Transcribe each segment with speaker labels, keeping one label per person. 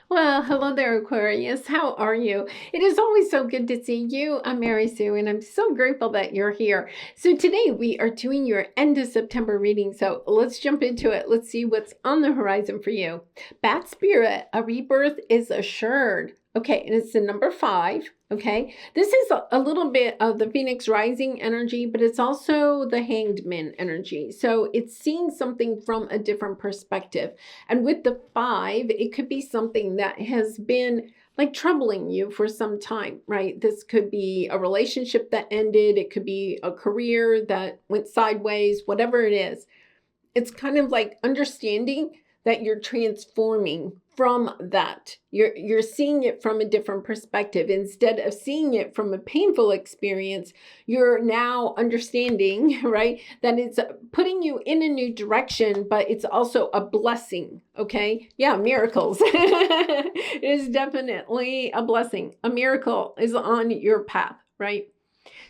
Speaker 1: Well, hello there, Aquarius. How are you? It is always so good to see you. I'm Mary Sue, and I'm so grateful that you're here. So, today we are doing your end of September reading. So, let's jump into it. Let's see what's on the horizon for you. Bat Spirit, a rebirth is assured. Okay, and it's the number 5. Okay, this is a little bit of the Phoenix Rising energy, but it's also the Hanged Man energy. So, it's seeing something from a different perspective. And with the 5, it could be something that has been like troubling you for some time, right? This could be a relationship that ended, it could be a career that went sideways, whatever it is. It's kind of like understanding that you're transforming from that. You're seeing it from a different perspective. Instead of seeing it from a painful experience, you're now understanding, right, that it's putting you in a new direction, but it's also a blessing. Okay? Yeah, miracles. It is definitely a blessing. A miracle is on your path, right?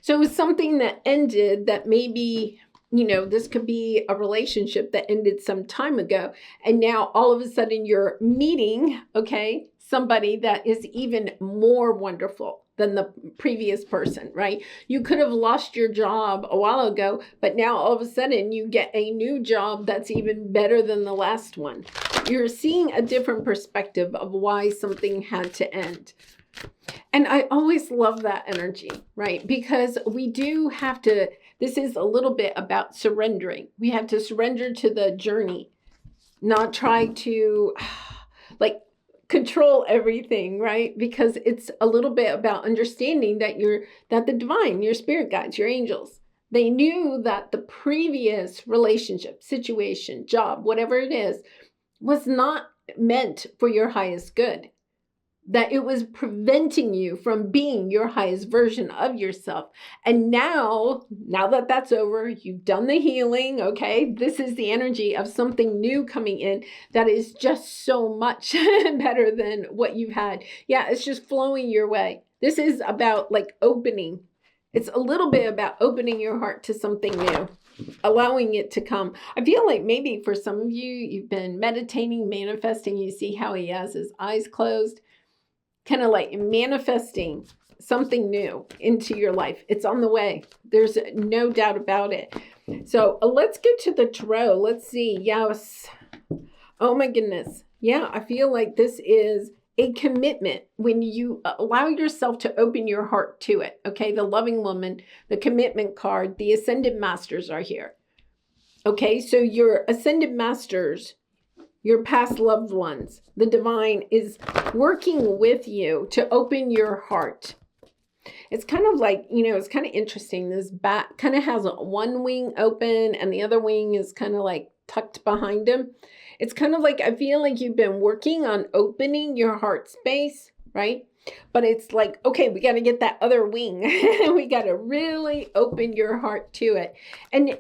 Speaker 1: So it was something that ended that maybe, this could be a relationship that ended some time ago. And now all of a sudden you're meeting, okay, somebody that is even more wonderful than the previous person, right? You could have lost your job a while ago, but now all of a sudden you get a new job that's even better than the last one. You're seeing a different perspective of why something had to end. And I always love that energy, right? Because we do have to, this is a little bit about surrendering. We have to surrender to the journey, not try to like control everything, right? Because it's a little bit about understanding that that the divine, your spirit guides, your angels, they knew that the previous relationship, situation, job, whatever it is, was not meant for your highest good, that it was preventing you from being your highest version of yourself. And now that that's over, you've done the healing, okay? This is the energy of something new coming in that is just so much better than what you've had. Yeah, it's just flowing your way. This is about like opening. It's a little bit about opening your heart to something new, allowing it to come. I feel like maybe for some of you, you've been meditating, manifesting. You see how he has his eyes closed, kind of like manifesting something new into your life. It's on the way. There's no doubt about it. So let's get to the tarot. Let's see. Yes. Oh my goodness. Yeah, I feel like this is a commitment when you allow yourself to open your heart to it. Okay, the loving woman, the commitment card, the ascended masters are here. Okay, so your ascended masters, your past loved ones, the divine is working with you to open your heart. It's kind of like, it's kind of interesting. This bat kind of has one wing open and the other wing is kind of like tucked behind him. It's kind of like, I feel like you've been working on opening your heart space, right? But it's like, okay, we got to get that other wing. We got to really open your heart to it. And,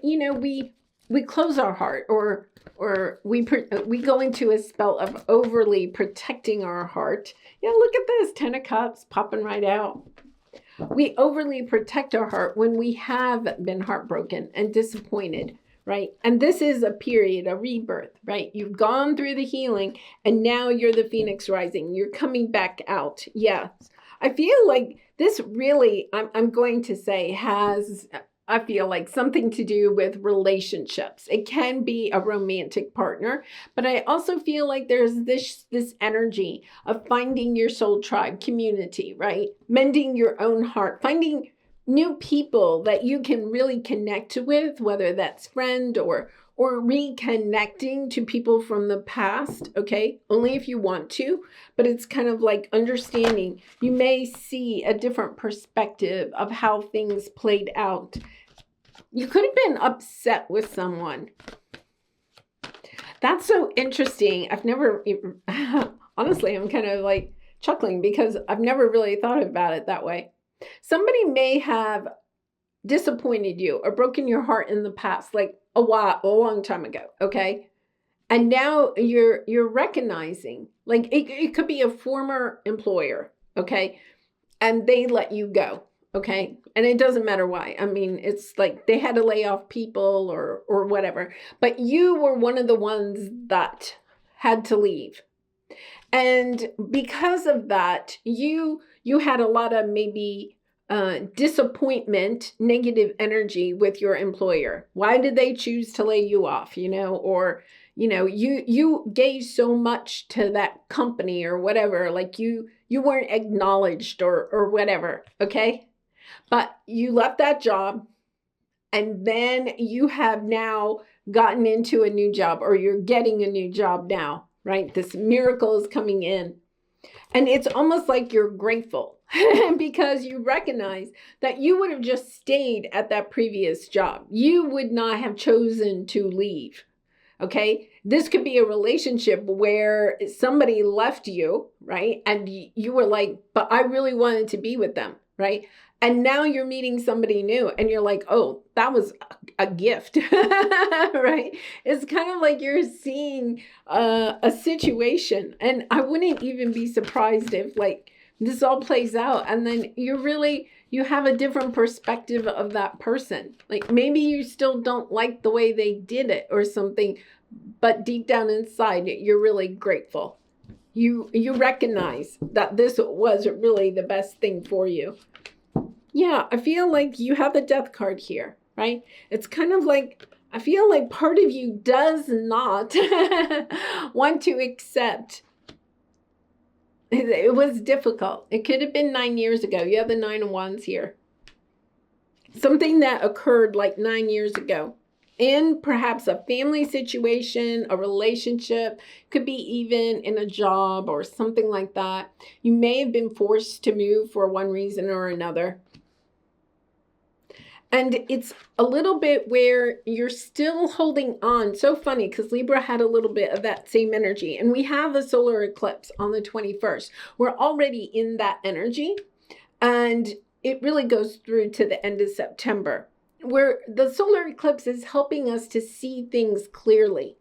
Speaker 1: we close our heart, or we go into a spell of overly protecting our heart. Yeah, look at this, 10 of Cups popping right out. We overly protect our heart when we have been heartbroken and disappointed, right? And this is a period, a rebirth, right? You've gone through the healing and now you're the Phoenix Rising. You're coming back out. Yeah. I feel like this really, I'm going to say, has, I feel like, something to do with relationships. It can be a romantic partner, but I also feel like there's this energy of finding your soul tribe community, right? Mending your own heart, finding new people that you can really connect with, whether that's friend or reconnecting to people from the past, okay? Only if you want to, but it's kind of like understanding. You may see a different perspective of how things played out. You could have been upset with someone. That's so interesting. I've never, honestly, I'm kind of like chuckling because I've never really thought about it that way. Somebody may have disappointed you or broken your heart in the past, like a long time ago, okay? And now you're recognizing, like it could be a former employer, okay? And they let you go, okay? And it doesn't matter why. I mean, it's like they had to lay off people or whatever. But you were one of the ones that had to leave. And because of that, you had a lot of maybe disappointment, negative energy with your employer. Why did they choose to lay you off? Or you gave so much to that company or whatever, like you weren't acknowledged or whatever. Okay, but you left that job, and then you have now gotten into a new job, or you're getting a new job now, right? This miracle is coming in. And it's almost like you're grateful because you recognize that you would have just stayed at that previous job. You would not have chosen to leave. Okay. This could be a relationship where somebody left you, right? And you were like, but I really wanted to be with them, right? And now you're meeting somebody new and you're like, oh, that was a gift, right? It's kind of like you're seeing a situation. And I wouldn't even be surprised if like this all plays out and then you have a different perspective of that person. Like maybe you still don't like the way they did it or something, but deep down inside, you're really grateful. You recognize that this was really the best thing for you. Yeah, I feel like you have the death card here, right? It's kind of like, I feel like part of you does not want to accept. It was difficult. It could have been 9 years ago. You have the 9 of Wands here. Something that occurred like 9 years ago. In perhaps a family situation, a relationship, could be even in a job or something like that. You may have been forced to move for one reason or another. And it's a little bit where you're still holding on. So funny because Libra had a little bit of that same energy. And we have the solar eclipse on the 21st. We're already in that energy. And it really goes through to the end of September, where the solar eclipse is helping us to see things clearly.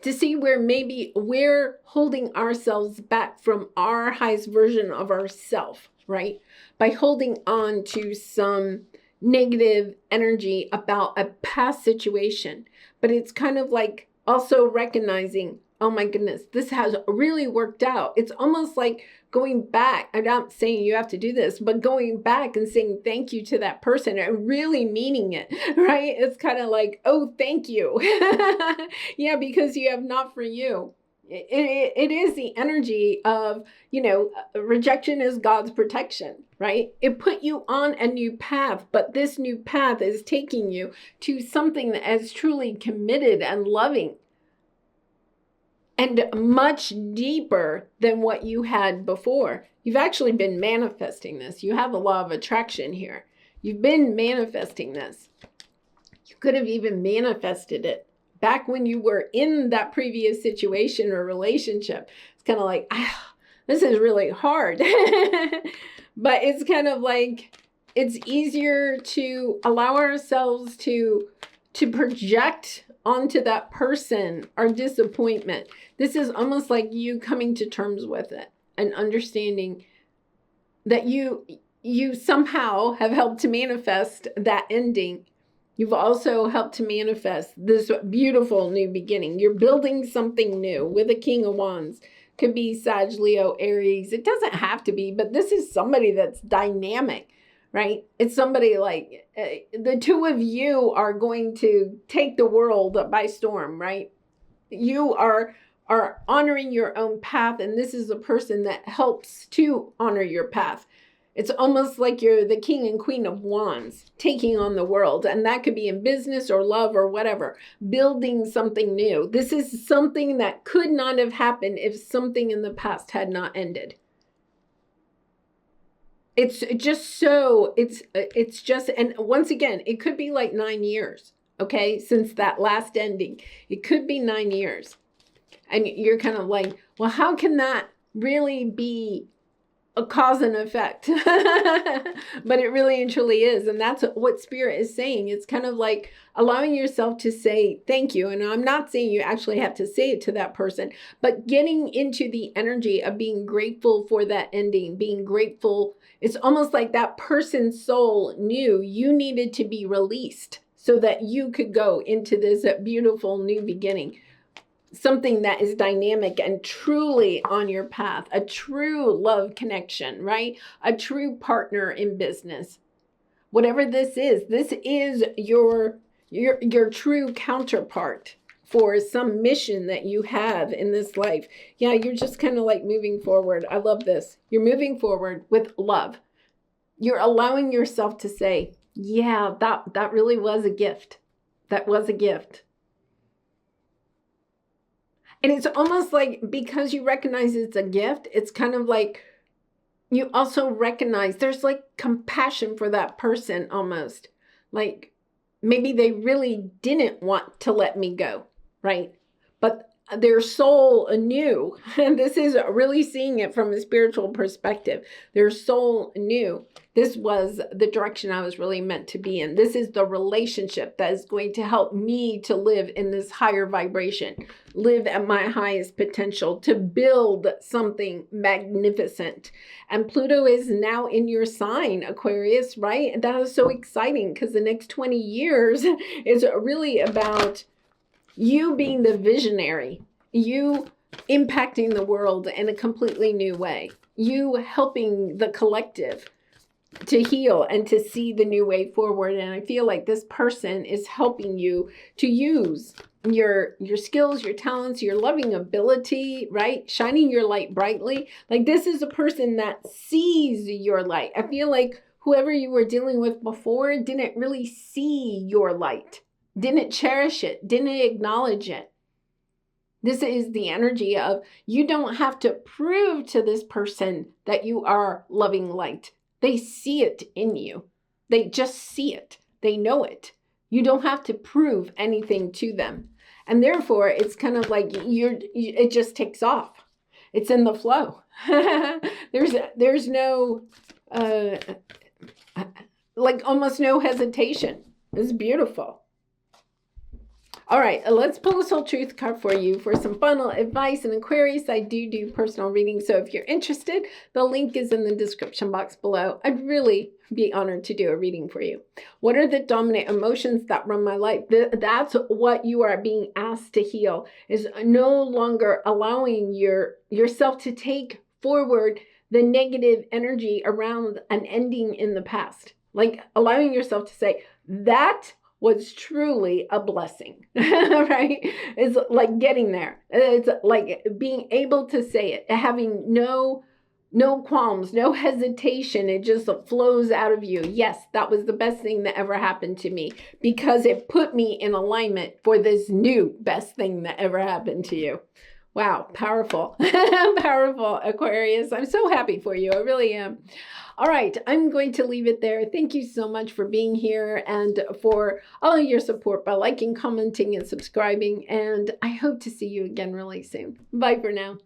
Speaker 1: To see where maybe we're holding ourselves back from our highest version of ourself, right? By holding on to some negative energy about a past situation. But it's kind of like also recognizing, oh my goodness, this has really worked out. It's almost like going back. I'm not saying you have to do this, but going back and saying thank you to that person and really meaning it, right? It's kind of like, oh, thank you. Yeah, because you have not for you. It is the energy of, rejection is God's protection, right? It put you on a new path, but this new path is taking you to something that is truly committed and loving and much deeper than what you had before. You've actually been manifesting this. You have the law of attraction here. You've been manifesting this. You could have even manifested it back when you were in that previous situation or relationship. It's kind of like, this is really hard. But it's kind of like, it's easier to allow ourselves to project onto that person our disappointment. This is almost like you coming to terms with it and understanding that you somehow have helped to manifest that ending. You've also helped to manifest this beautiful new beginning. You're building something new with a King of Wands. Could be Sag, Leo, Aries. It doesn't have to be, but this is somebody that's dynamic, right? It's somebody like the two of you are going to take the world by storm, right? You are honoring your own path, and this is a person that helps to honor your path. It's almost like you're the king and queen of wands taking on the world. And that could be in business or love or whatever, building something new. This is something that could not have happened if something in the past had not ended. It's just so, it's just, and once again, it could be like 9 years, okay, since that last ending. It could be 9 years. And you're kind of like, well, how can that really be a cause and effect? But it really and truly is. And that's what Spirit is saying. It's kind of like allowing yourself to say thank you. And I'm not saying you actually have to say it to that person, but getting into the energy of being grateful for that ending, being grateful. It's almost like that person's soul knew you needed to be released so that you could go into this beautiful new beginning. something that is dynamic and truly on your path, a true love connection, right? A true partner in business. Whatever this is your true counterpart for some mission that you have in this life. Yeah, you're just kind of like moving forward. I love this. You're moving forward with love. You're allowing yourself to say, yeah, that really was a gift. That was a gift. And it's almost like, because you recognize it's a gift, it's kind of like you also recognize there's like compassion for that person almost. Like maybe they really didn't want to let me go, right? But their soul knew, and this is really seeing it from a spiritual perspective. Their soul knew this was the direction I was really meant to be in. This is the relationship that is going to help me to live in this higher vibration, live at my highest potential, to build something magnificent. And Pluto is now in your sign, Aquarius, right? That is so exciting, because the next 20 years is really about you being the visionary, you impacting the world in a completely new way, you helping the collective to heal and to see the new way forward. And I feel like this person is helping you to use your skills, your talents, your loving ability, right? Shining your light brightly. Like this is a person that sees your light. I feel like whoever you were dealing with before didn't really see your light, didn't cherish it, didn't acknowledge it. This is the energy of you don't have to prove to this person that you are loving light. They see it in you. They just see it. They know it. You don't have to prove anything to them. And therefore, it's kind of like it just takes off. It's in the flow. There's no, like almost no hesitation. It's beautiful. All right, let's pull a soul truth card for you for some final advice. And Aquarius, I do personal readings. So if you're interested, the link is in the description box below. I'd really be honored to do a reading for you. What are the dominant emotions that run my life? That's what you are being asked to heal, is no longer allowing yourself to take forward the negative energy around an ending in the past. Like allowing yourself to say, that was truly a blessing, right? It's like getting there. It's like being able to say it, having no qualms, no hesitation. It just flows out of you. Yes, that was the best thing that ever happened to me, because it put me in alignment for this new best thing that ever happened to you. Wow, powerful, powerful, Aquarius. I'm so happy for you. I really am. All right, I'm going to leave it there. Thank you so much for being here and for all of your support by liking, commenting, and subscribing. And I hope to see you again really soon. Bye for now.